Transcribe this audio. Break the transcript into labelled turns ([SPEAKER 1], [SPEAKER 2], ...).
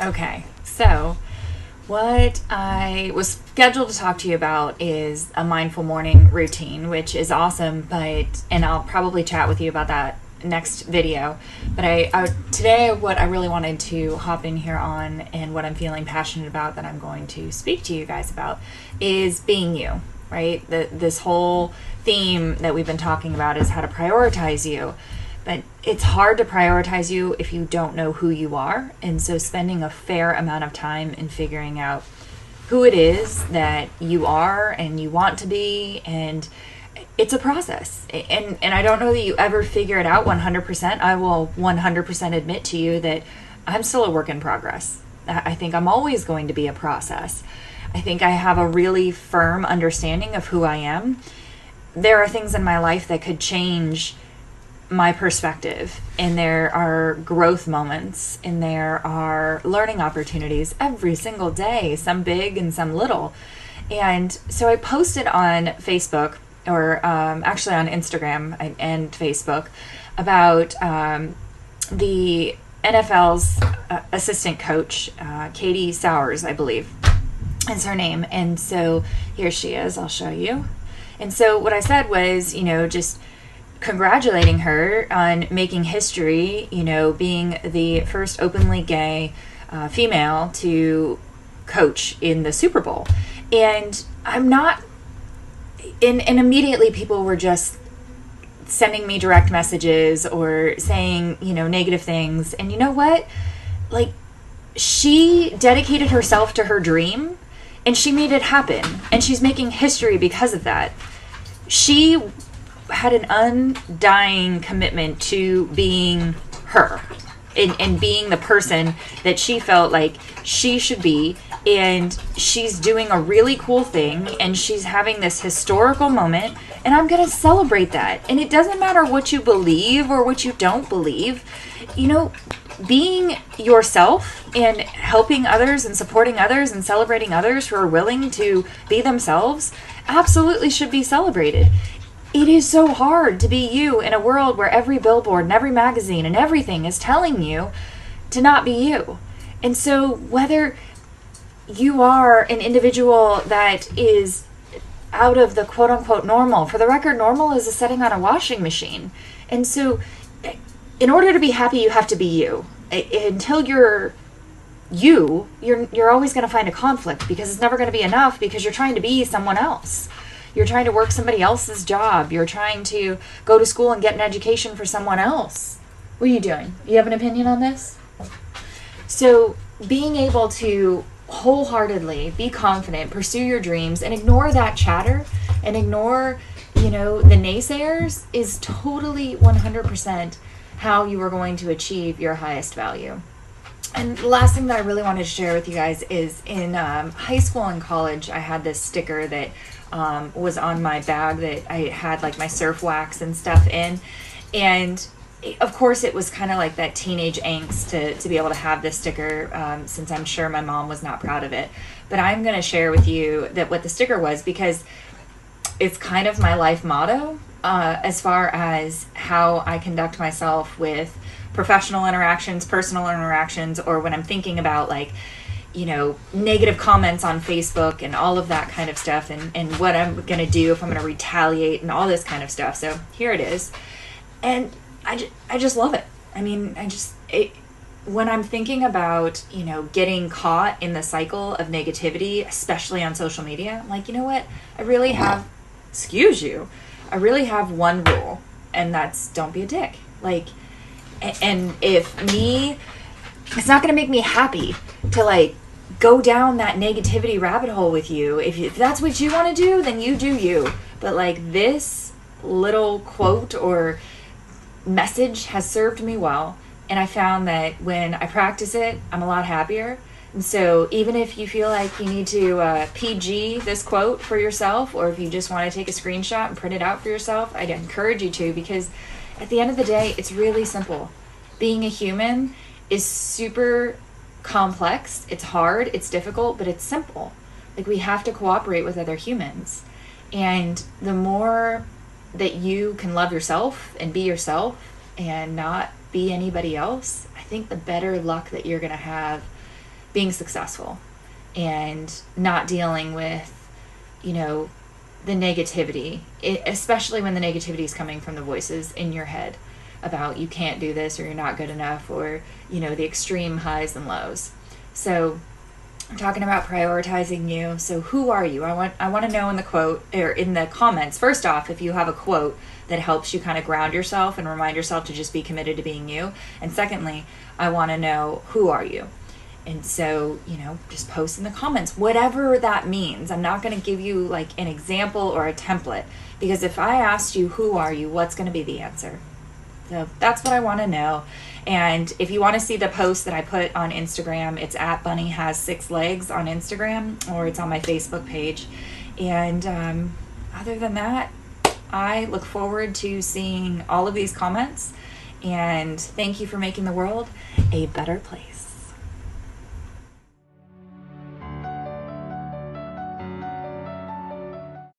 [SPEAKER 1] Okay, so what I was scheduled to talk to you about is a mindful morning routine, which is awesome, and I'll probably chat with you about that next video. But today, what I really wanted to hop in here on, and what I'm feeling passionate about that I'm going to speak to you guys about, is being you, right? This whole theme that we've been talking about is how to prioritize you. But it's hard to prioritize you if you don't know who you are. And so spending a fair amount of time in figuring out who it is that you are and you want to be. And it's a process. And I don't know that you ever figure it out 100%. I will 100% admit to you that I'm still a work in progress. I think I'm always going to be a process. I think I have a really firm understanding of who I am. There are things in my life that could change my perspective, and there are growth moments, and there are learning opportunities every single day, some big and some little. And so I posted on Facebook, or actually on Instagram and Facebook, about the NFL's assistant coach, Katie Sowers, I believe is her name. And so here she is, I'll show you. And so what I said was, just congratulating her on making history, being the first openly gay female to coach in the Super Bowl. And and immediately people were just sending me direct messages or saying, negative things. And you know what? Like, she dedicated herself to her dream and she made it happen. And she's making history because of that. She had an undying commitment to being her and being the person that she felt like she should be. And she's doing a really cool thing, and she's having this historical moment, and I'm going to celebrate that. And it doesn't matter what you believe or what you don't believe. Being yourself and helping others and supporting others and celebrating others who are willing to be themselves absolutely should be celebrated. It is so hard to be you in a world where every billboard and every magazine and everything is telling you to not be you. And so whether you are an individual that is out of the quote-unquote normal, for the record, normal is a setting on a washing machine. And so in order to be happy, you have to be you. Until you're always going to find a conflict, because it's never going to be enough, because you're trying to be someone else. You're trying to work somebody else's job. You're trying to go to school and get an education for someone else. What are you doing? You have an opinion on this? So being able to wholeheartedly be confident, pursue your dreams, and ignore that chatter and ignore, the naysayers is totally 100% how you are going to achieve your highest value. And the last thing that I really wanted to share with you guys is in high school and college, I had this sticker that was on my bag that I had like my surf wax and stuff in. And of course it was kind of like that teenage angst to be able to have this sticker, since I'm sure my mom was not proud of it. But I'm going to share with you that what the sticker was, because it's kind of my life motto as far as how I conduct myself with professional interactions, personal interactions, or when I'm thinking about negative comments on Facebook and all of that kind of stuff, and what I'm going to do if I'm going to retaliate and all this kind of stuff. So here it is. And I just love it. I mean, when I'm thinking about, getting caught in the cycle of negativity, especially on social media, I'm like, you know what? I really have one rule, and that's don't be a dick. And it's not going to make me happy to go down that negativity rabbit hole with you. If that's what you want to do, then you do you. But this little quote or message has served me well. And I found that when I practice it, I'm a lot happier. And so even if you feel like you need to PG this quote for yourself, or if you just want to take a screenshot and print it out for yourself, I'd encourage you to, because at the end of the day, it's really simple. Being a human is super complex. It's hard, it's difficult, but it's simple. We have to cooperate with other humans. And the more that you can love yourself and be yourself and not be anybody else, I think the better luck that you're going to have being successful and not dealing with, the negativity, especially when the negativity is coming from the voices in your head about you can't do this or you're not good enough, or, the extreme highs and lows. So I'm talking about prioritizing you. So who are you? I want to know in the quote, or in the comments, first off, if you have a quote that helps you kind of ground yourself and remind yourself to just be committed to being you. And secondly, I want to know, who are you? And so, just post in the comments, whatever that means. I'm not going to give you like an example or a template, because if I asked you, who are you, what's going to be the answer? So that's what I want to know. And if you want to see the post that I put on Instagram, it's at Bunny Has Six Legs on Instagram, or it's on my Facebook page. And other than that, I look forward to seeing all of these comments. And thank you for making the world a better place.